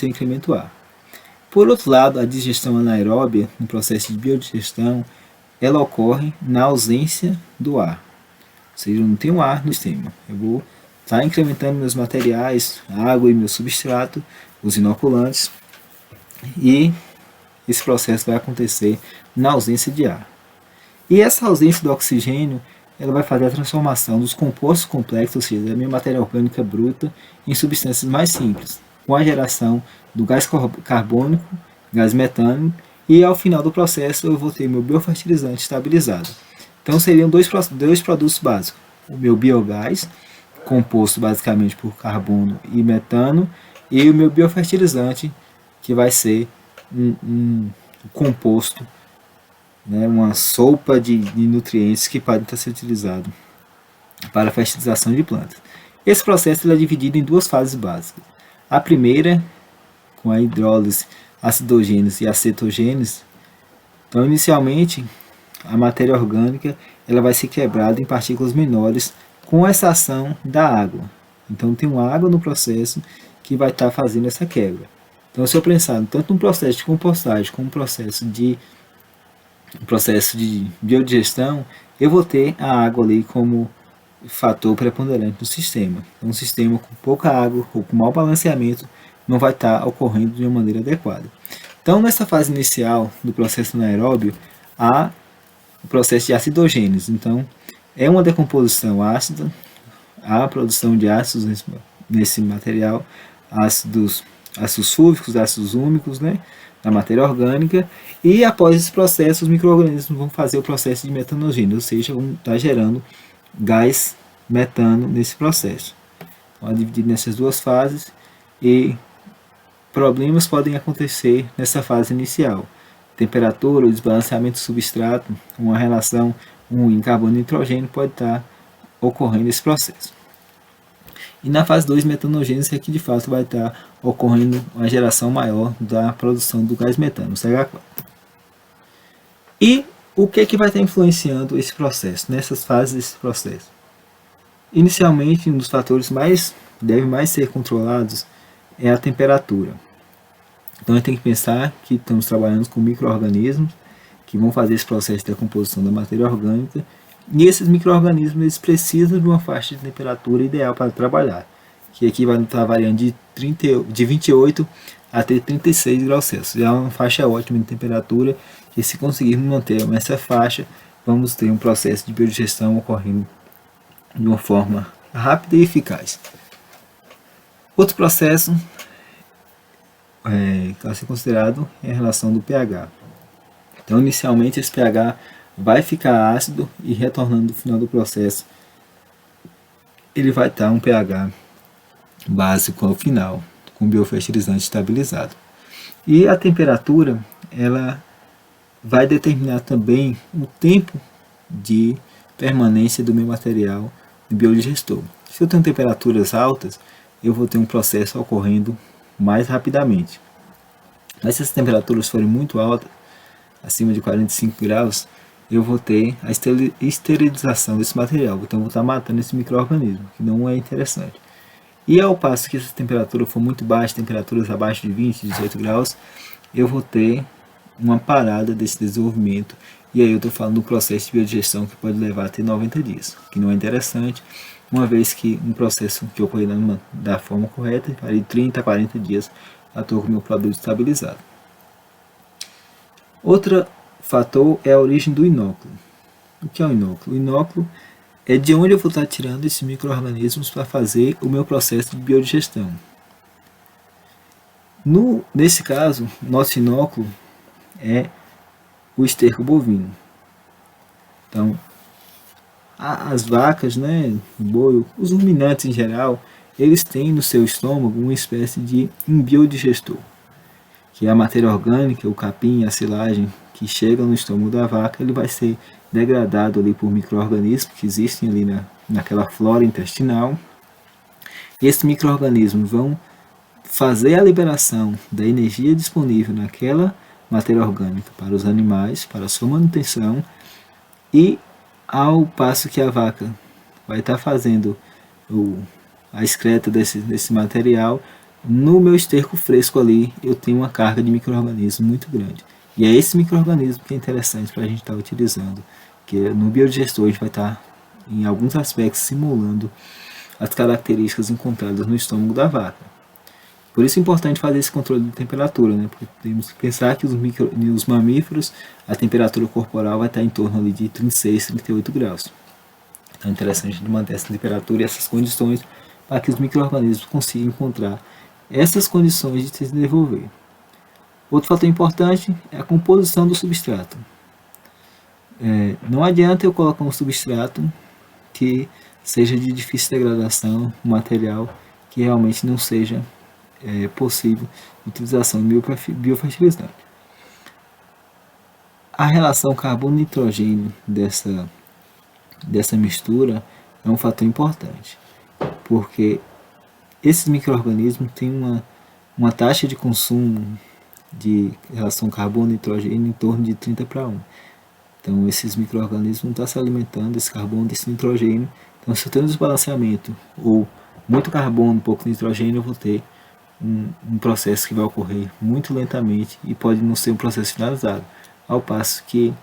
eu incremento o ar. Por outro lado, a digestão anaeróbia, no processo de biodigestão, ela ocorre na ausência do ar. Ou seja, eu não tenho ar no sistema. Eu vou estar incrementando meus materiais, a água e meu substrato, os inoculantes, e esse processo vai acontecer na ausência de ar. E essa ausência do oxigênio, ela vai fazer a transformação dos compostos complexos, ou seja, da minha matéria orgânica bruta, em substâncias mais simples, com a geração do gás carbônico, gás metânico, e ao final do processo eu vou ter meu biofertilizante estabilizado. Então seriam dois produtos básicos: o meu biogás, composto basicamente por carbono e metano, e o meu biofertilizante, que vai ser um composto, né, uma sopa de nutrientes que podem estar sendo utilizados para a fertilização de plantas. Esse processo é dividido em duas fases básicas. A primeira, com a hidrólise, acidogênese e acetogênese. Então, inicialmente, a matéria orgânica ela vai ser quebrada em partículas menores com essa ação da água. Então, tem uma água no processo que vai estar fazendo essa quebra. Então, se eu pensar tanto no processo de compostagem como no processo de biodigestão, eu vou ter a água ali como fator preponderante no sistema. Então, um sistema com pouca água ou com mau balanceamento não vai estar ocorrendo de uma maneira adequada. Então, nessa fase inicial do processo anaeróbio, há o processo de acidogênese. Então, é uma decomposição ácida, há a produção de ácidos nesse material, ácidos fúlvicos, ácidos úmicos, né, na matéria orgânica, e após esse processo, os micro-organismos vão fazer o processo de metanogênese, ou seja, vão estar gerando gás metano nesse processo. Então, é dividido nessas duas fases, e problemas podem acontecer nessa fase inicial. Temperatura, o desbalanceamento do substrato, uma relação ruim carbono e nitrogênio pode estar ocorrendo nesse processo. E na fase 2, metanogênese, é que de fato vai estar ocorrendo uma geração maior da produção do gás metano, o CH4. E o que vai estar influenciando esse processo, nessas fases desse processo? Inicialmente, um dos fatores devem mais ser controlados é a temperatura. Então a gente tem que pensar que estamos trabalhando com micro-organismos que vão fazer esse processo de decomposição da matéria orgânica, e esses micro-organismos eles precisam de uma faixa de temperatura ideal para trabalhar, que aqui vai estar variando de 28 até 36 graus Celsius. É uma faixa ótima de temperatura, que se conseguirmos manter essa faixa, vamos ter um processo de biodigestão ocorrendo de uma forma rápida e eficaz. Outro processo a ser considerado é a relação do pH. Então, inicialmente, esse pH vai ficar ácido e retornando no final do processo, ele vai estar um pH básico ao final, com biofertilizante estabilizado. E a temperatura, ela vai determinar também o tempo de permanência do meu material no biodigestor. Se eu tenho temperaturas altas, eu vou ter um processo ocorrendo mais rapidamente. Mas se as temperaturas forem muito altas, acima de 45 graus, eu vou ter a esterilização desse material. Então eu vou estar matando esse micro-organismo, que não é interessante. E ao passo que essa temperatura for muito baixa, temperaturas abaixo de 20, 18 graus, eu vou ter uma parada desse desenvolvimento. E aí eu estou falando do processo de biodigestão que pode levar até 90 dias, que não é interessante, uma vez que um processo que ocorre da forma correta, de 30 a 40 dias, eu estou com o meu produto estabilizado. Outro fator é a origem do inóculo. O que é o inóculo? O inóculo é de onde eu vou estar tirando esses micro-organismos para fazer o meu processo de biodigestão. Nesse caso, nosso inóculo é o esterco bovino. Então, as vacas, né, o boi, os ruminantes em geral, eles têm no seu estômago uma espécie de um biodigestor, que é a matéria orgânica, o capim, a silagem que chega no estômago da vaca, ele vai ser degradado ali por micro-organismos que existem ali naquela flora intestinal. E esses micro-organismos vão fazer a liberação da energia disponível naquela matéria orgânica para os animais, para a sua manutenção, e ao passo que a vaca vai estar fazendo a excreta desse material, No meu esterco fresco ali, eu tenho uma carga de micro-organismos muito grande. E é esse micro-organismo que é interessante para a gente estar utilizando, que no biodigestor a gente vai estar, em alguns aspectos, simulando as características encontradas no estômago da vaca. Por isso é importante fazer esse controle de temperatura, né? Porque temos que pensar que os mamíferos, a temperatura corporal vai estar em torno ali de 36, 38 graus. Então é interessante a gente manter essa temperatura e essas condições para que os micro-organismos consigam encontrar essas condições de se desenvolver. Outro fator importante é a composição do substrato. Não adianta eu colocar um substrato que seja de difícil degradação, um material que realmente não seja possível utilização de biofertilizante. A relação carbono-nitrogênio dessa mistura é um fator importante, porque esses micro-organismos têm uma taxa de consumo de relação carbono-nitrogênio em torno de 30:1. Então esses micro-organismos não estão se alimentando desse carbono, desse nitrogênio. Então se eu tenho um desbalanceamento ou muito carbono, pouco nitrogênio, eu vou ter um processo que vai ocorrer muito lentamente e pode não ser um processo finalizado. Ao passo que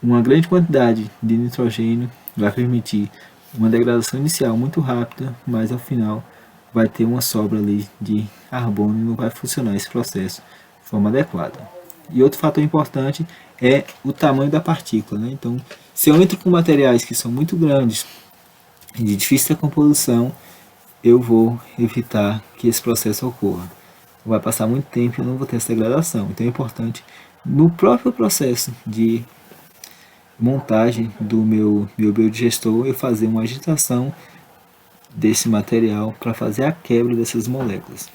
uma grande quantidade de nitrogênio vai permitir uma degradação inicial muito rápida, mas ao final vai ter uma sobra ali de carbono e não vai funcionar esse processo de forma adequada. E outro fator importante é o tamanho da partícula, né? Então, se eu entro com materiais que são muito grandes e de difícil decomposição, eu vou evitar que esse processo ocorra. Vai passar muito tempo e eu não vou ter essa degradação. Então é importante, no próprio processo de montagem do meu biodigestor, eu fazer uma agitação desse material para fazer a quebra dessas moléculas,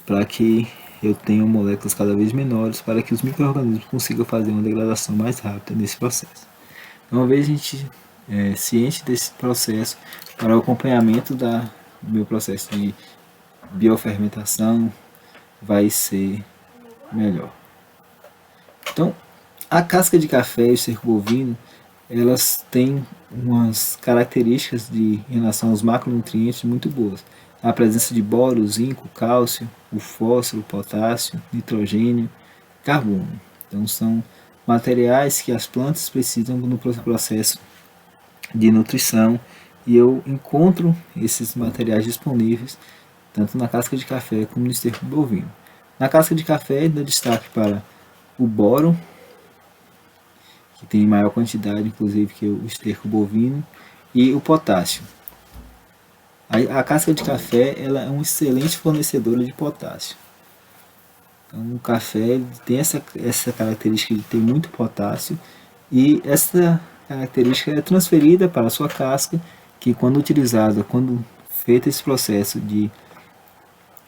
para que eu tenha moléculas cada vez menores, para que os micro-organismos consigam fazer uma degradação mais rápida nesse processo. Uma vez a gente ciente desse processo, para o acompanhamento do meu processo de biofermentação vai ser melhor. Então, a casca de café e o esterco bovino, elas têm umas características em relação aos macronutrientes muito boas. A presença de boro, zinco, cálcio, o fósforo, o potássio, nitrogênio, carbono. Então são materiais que as plantas precisam no processo de nutrição e eu encontro esses materiais disponíveis tanto na casca de café como no esterco bovino. Na casca de café dá destaque para o boro, que tem maior quantidade inclusive que o esterco bovino, e o potássio. A casca de café ela é um excelente fornecedora de potássio. Então, o café tem essa característica de ter muito potássio e essa característica é transferida para a sua casca, que quando utilizada, quando feito esse processo de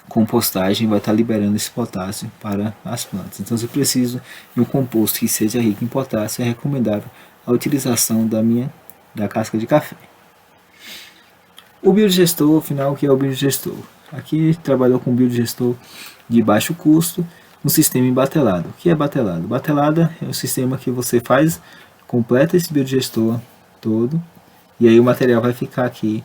compostagem, vai estar liberando esse potássio para as plantas. Então, se eu preciso de um composto que seja rico em potássio, é recomendável a utilização da casca de café. O biodigestor, afinal, o que é o biodigestor? Aqui trabalhou com biodigestor de baixo custo, no sistema em batelado. O que é batelado? Batelada é um sistema que você completa esse biodigestor todo, e aí o material vai ficar aqui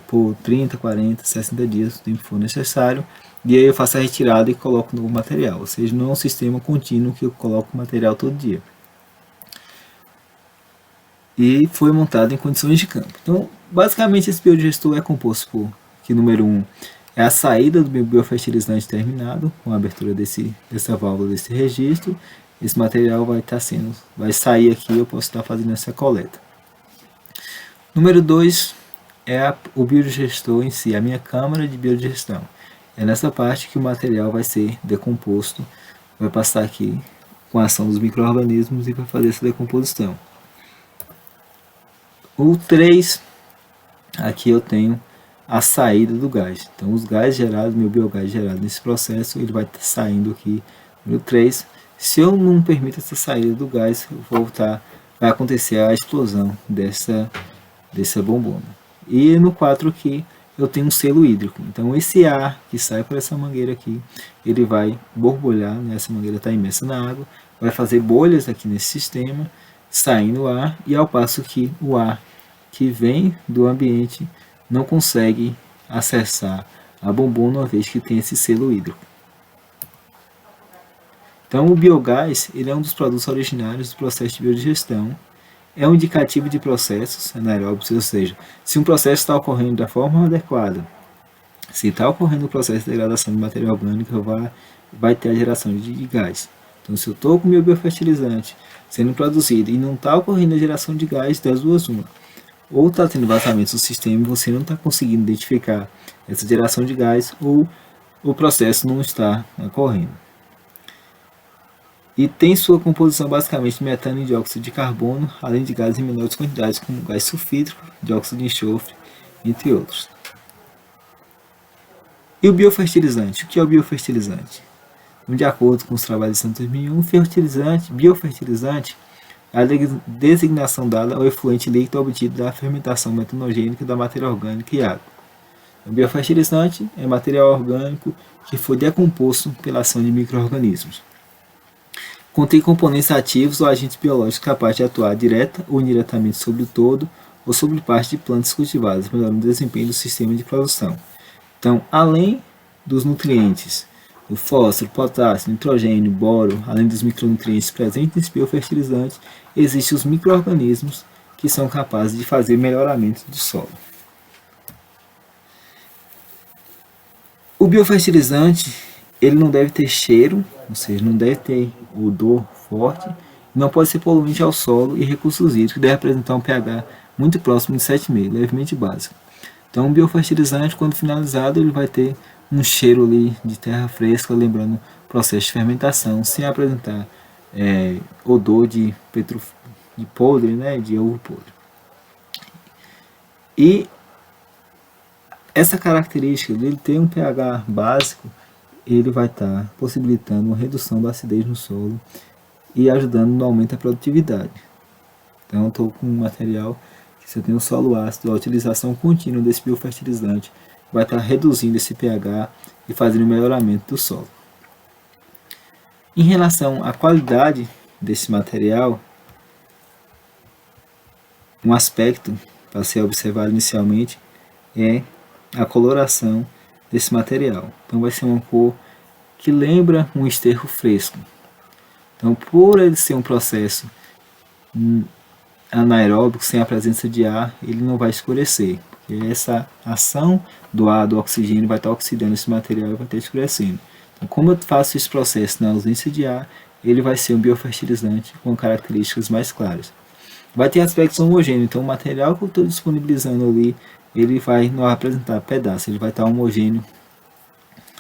por 30, 40, 60 dias, o tempo que for necessário, e aí eu faço a retirada e coloco novo material, ou seja, não é um sistema contínuo que eu coloco material todo dia. E foi montado em condições de campo. Então, basicamente, esse biodigestor é composto por, que número 1, é a saída do biofertilizante terminado, com a abertura dessa válvula desse registro. Esse material vai sair aqui, eu posso estar fazendo essa coleta. Número 2 é o biodigestor em si, a minha câmara de biodigestão. É nessa parte que o material vai ser decomposto, vai passar aqui com a ação dos micro-organismos e vai fazer essa decomposição. O 3, aqui eu tenho a saída do gás. Então os gás gerados, meu biogás gerado nesse processo, ele vai estar saindo aqui no 3. Se eu não permito essa saída do gás, vai acontecer a explosão dessa bombona. E no 4 aqui eu tenho um selo hídrico. Então esse ar que sai por essa mangueira aqui, ele vai borbulhar, né? Essa mangueira está imersa na água, vai fazer bolhas aqui nesse sistema, saindo o ar, e ao passo que o ar que vem do ambiente não consegue acessar a bombona, uma vez que tem esse selo hídrico. Então, o biogás ele é um dos produtos originários do processo de biodigestão. É um indicativo de processos anaeróbicos, ou seja, se um processo está ocorrendo da forma adequada, se está ocorrendo o processo de degradação de matéria orgânica, vai ter a geração de gás. Então, se eu estou com o meu biofertilizante sendo produzido e não está ocorrendo a geração de gás, das duas uma. Ou está tendo vazamentos no sistema e você não está conseguindo identificar essa geração de gás, ou o processo não está ocorrendo. E tem sua composição basicamente de metano e dióxido de carbono, além de gases em menores quantidades, como gás sulfídrico, dióxido de enxofre, entre outros. E o biofertilizante? O que é o biofertilizante? De acordo com os trabalhos de Santos 2001, biofertilizante é a designação dada ao efluente líquido obtido da fermentação metanogênica da matéria orgânica e água. O biofertilizante é material orgânico que foi decomposto pela ação de micro-organismos. Contém componentes ativos ou agentes biológicos capazes de atuar direta ou indiretamente sobre o todo ou sobre parte de plantas cultivadas, melhorando o desempenho do sistema de produção. Então, além dos nutrientes, o fósforo, potássio, nitrogênio, boro, além dos micronutrientes presentes nesse biofertilizante, existem os micro-organismos que são capazes de fazer melhoramento do solo. O biofertilizante ele não deve ter cheiro, ou seja, não deve ter odor forte, não pode ser poluente ao solo e recursos hídricos, deve apresentar um pH muito próximo de 7,5, levemente básico. Então, o biofertilizante, quando finalizado, ele vai ter um cheiro ali de terra fresca, lembrando o processo de fermentação, sem apresentar odor de podre, né, de ovo podre. E essa característica dele ter um pH básico, ele vai estar possibilitando uma redução da acidez no solo e ajudando no aumento da produtividade. Então, eu estou com um material que, se eu tenho um solo ácido, a utilização contínua desse biofertilizante vai estar reduzindo esse pH e fazendo o melhoramento do solo. Em relação à qualidade desse material, um aspecto para ser observado inicialmente é a coloração desse material. Então vai ser uma cor que lembra um esterco fresco. Então, por ele ser um processo anaeróbico, sem a presença de ar, ele não vai escurecer, porque essa ação do ar, do oxigênio, vai estar oxidando esse material e vai estar escurecendo. Então, como eu faço esse processo na ausência de ar, ele vai ser um biofertilizante com características mais claras. Vai ter aspectos homogêneos, então o material que eu estou disponibilizando ali, ele vai não apresentar pedaço, ele vai estar homogêneo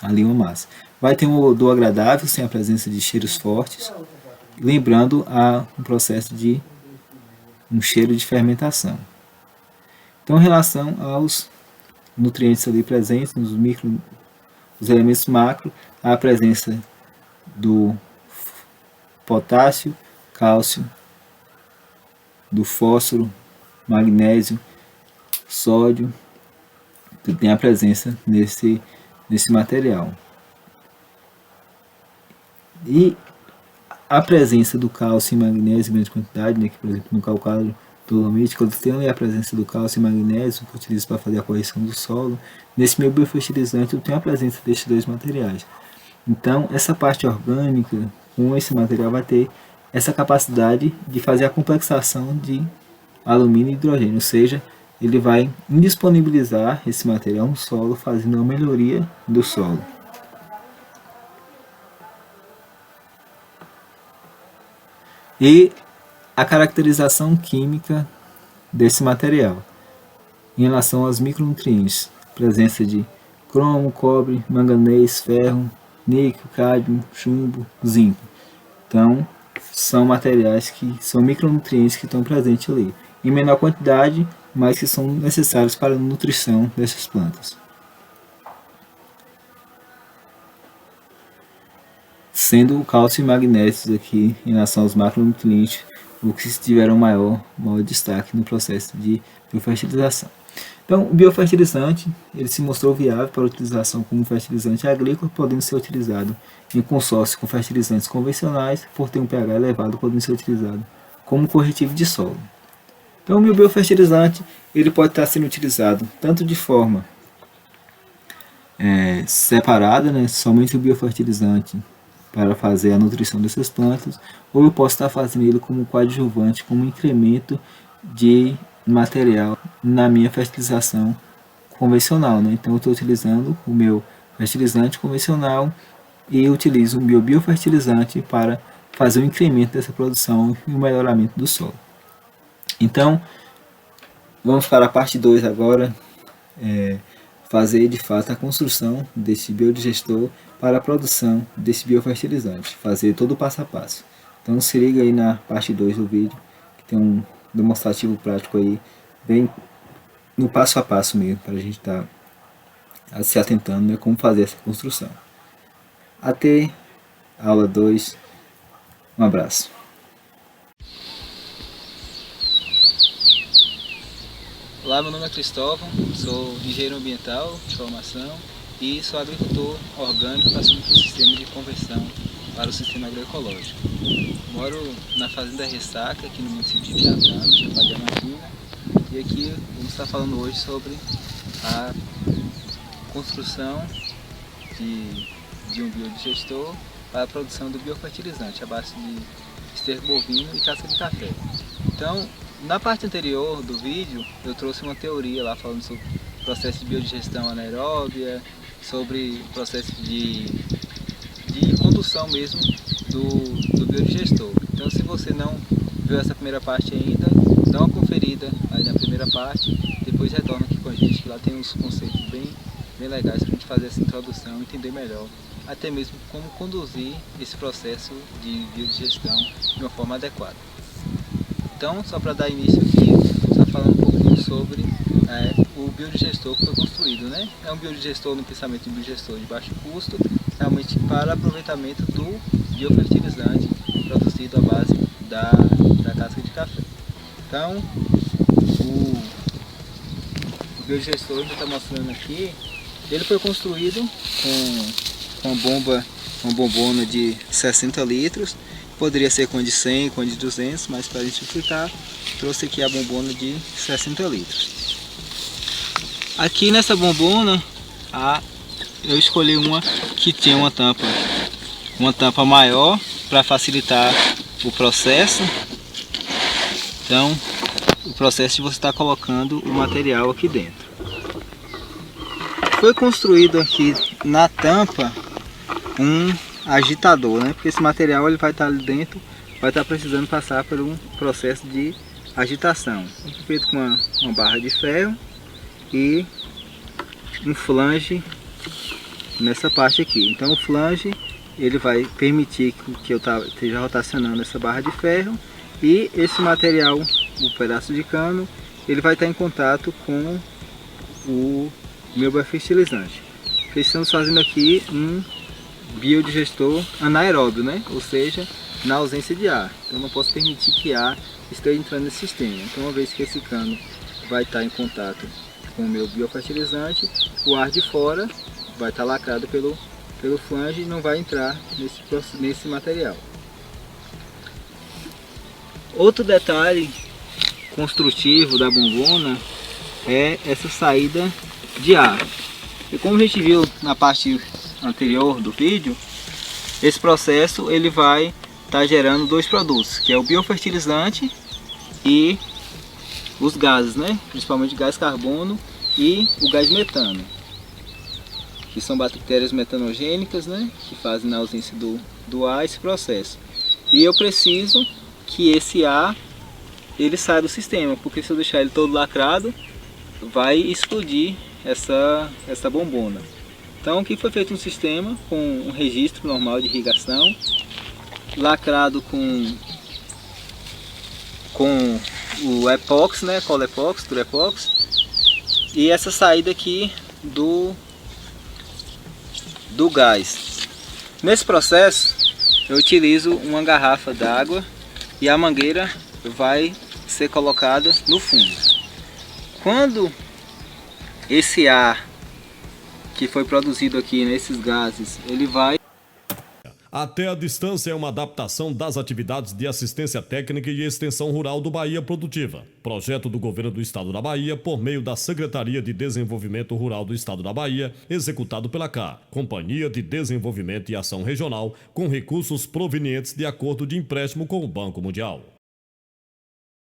ali, uma massa. Vai ter um odor agradável, sem a presença de cheiros fortes, lembrando um processo de um cheiro de fermentação. Então, em relação aos nutrientes ali presentes, os elementos macro, a presença do potássio, cálcio, do fósforo, magnésio, sódio, que tem a presença nesse material. E a presença do cálcio e magnésio em grande quantidade, né, que, por exemplo, no calcário dolomítico, eu tenho a presença do cálcio e magnésio, que eu utilizo para fazer a correção do solo. Nesse meu biofertilizante, eu tenho a presença destes dois materiais. Então, essa parte orgânica, com esse material, vai ter essa capacidade de fazer a complexação de alumínio e hidrogênio, ou seja, ele vai indisponibilizar esse material no solo, fazendo uma melhoria do solo. E a caracterização química desse material em relação aos micronutrientes: presença de cromo, cobre, manganês, ferro, níquel, cádmio, chumbo, zinco. Então, são materiais que são micronutrientes que estão presentes ali, em menor quantidade, mas que são necessários para a nutrição dessas plantas. Sendo o cálcio e magnésio aqui, em relação aos macronutrientes, o que tiveram maior destaque no processo de biofertilização. Então, o biofertilizante ele se mostrou viável para utilização como fertilizante agrícola, podendo ser utilizado em consórcio com fertilizantes convencionais, por ter um pH elevado, podendo ser utilizado como corretivo de solo. Então, o biofertilizante ele pode estar sendo utilizado tanto de forma separada, né, somente o biofertilizante para fazer a nutrição dessas plantas, ou eu posso estar fazendo ele como coadjuvante, como incremento de material na minha fertilização convencional, né? Então eu estou utilizando o meu fertilizante convencional e utilizo o meu biofertilizante para fazer o incremento dessa produção e o melhoramento do solo. Então, vamos para a parte 2 agora, fazer de fato a construção desse biodigestor para a produção desse biofertilizante, fazer todo o passo a passo. Então se liga aí na parte 2 do vídeo, que tem um demonstrativo prático aí, bem no passo a passo mesmo, para a gente estar se atentando, né, como fazer essa construção. Até a aula 2, um abraço. Olá, meu nome é Cristóvão, sou engenheiro ambiental de formação e sou agricultor orgânico passando por um sistema de conversão para o sistema agroecológico. Moro na Fazenda Ressaca, aqui no município de Piatá, no Chapada Diamantina, e aqui vamos estar falando hoje sobre a construção de um biodigestor para a produção do biofertilizante, à base de esterco bovino e casca de café. Então, na parte anterior do vídeo, eu trouxe uma teoria lá falando sobre o processo de biodigestão anaeróbia, sobre o processo de condução mesmo do biodigestor. Então, se você não viu essa primeira parte ainda, dá uma conferida aí na primeira parte, depois retorna aqui com a gente, que lá tem uns conceitos bem legais para a gente fazer essa introdução, entender melhor, até mesmo como conduzir esse processo de biodigestão de uma forma adequada. Então, só para dar início aqui, só falando um pouquinho sobre o biodigestor que foi construído, né? É um biodigestor no pensamento de biodigestor de baixo custo, realmente para aproveitamento do biofertilizante produzido à base da casca de café. Então, o biodigestor que a gente está mostrando aqui, ele foi construído com uma bombona de 60 litros, poderia ser com a de 100, com a de 200, mas para simplificar, trouxe aqui a bombona de 60 litros. Aqui nessa bombona, eu escolhi uma que tinha uma tampa maior para facilitar o processo. Então, o processo de você estar colocando o material aqui dentro. Foi construído aqui na tampa um agitador, né? Porque esse material ele vai estar ali dentro, vai estar precisando passar por um processo de agitação. Feito com uma barra de ferro e um flange nessa parte aqui. Então o flange ele vai permitir que eu esteja rotacionando essa barra de ferro e esse material, o pedaço de cano, ele vai estar em contato com o meu biofertilizante. Estamos fazendo aqui um biodigestor anaeróbio, né? Ou seja, na ausência de ar. Então não posso permitir que ar esteja entrando nesse sistema. Então uma vez que esse cano vai estar em contato com o meu biofertilizante, o ar de fora vai estar lacrado pelo flange e não vai entrar nesse material. Outro detalhe construtivo da bombona é essa saída de ar. E como a gente viu na parte anterior do vídeo, esse processo ele vai estar gerando dois produtos, que é o biofertilizante e os gases, né? Principalmente o gás carbono e o gás metano, que são bactérias metanogênicas, né? Que fazem na ausência do ar esse processo. E eu preciso que esse ar ele saia do sistema, porque se eu deixar ele todo lacrado, vai explodir essa bombona. Então aqui foi feito um sistema com um registro normal de irrigação, lacrado com o epox, né, cola epox, durepox, e essa saída aqui do gás. Nesse processo eu utilizo uma garrafa d'água e a mangueira vai ser colocada no fundo. Quando esse ar que foi produzido aqui nesses gases, ele vai... Até a Distância é uma adaptação das atividades de assistência técnica e extensão rural do Bahia Produtiva, projeto do Governo do Estado da Bahia por meio da Secretaria de Desenvolvimento Rural do Estado da Bahia, executado pela CA, Companhia de Desenvolvimento e Ação Regional, com recursos provenientes de acordo de empréstimo com o Banco Mundial.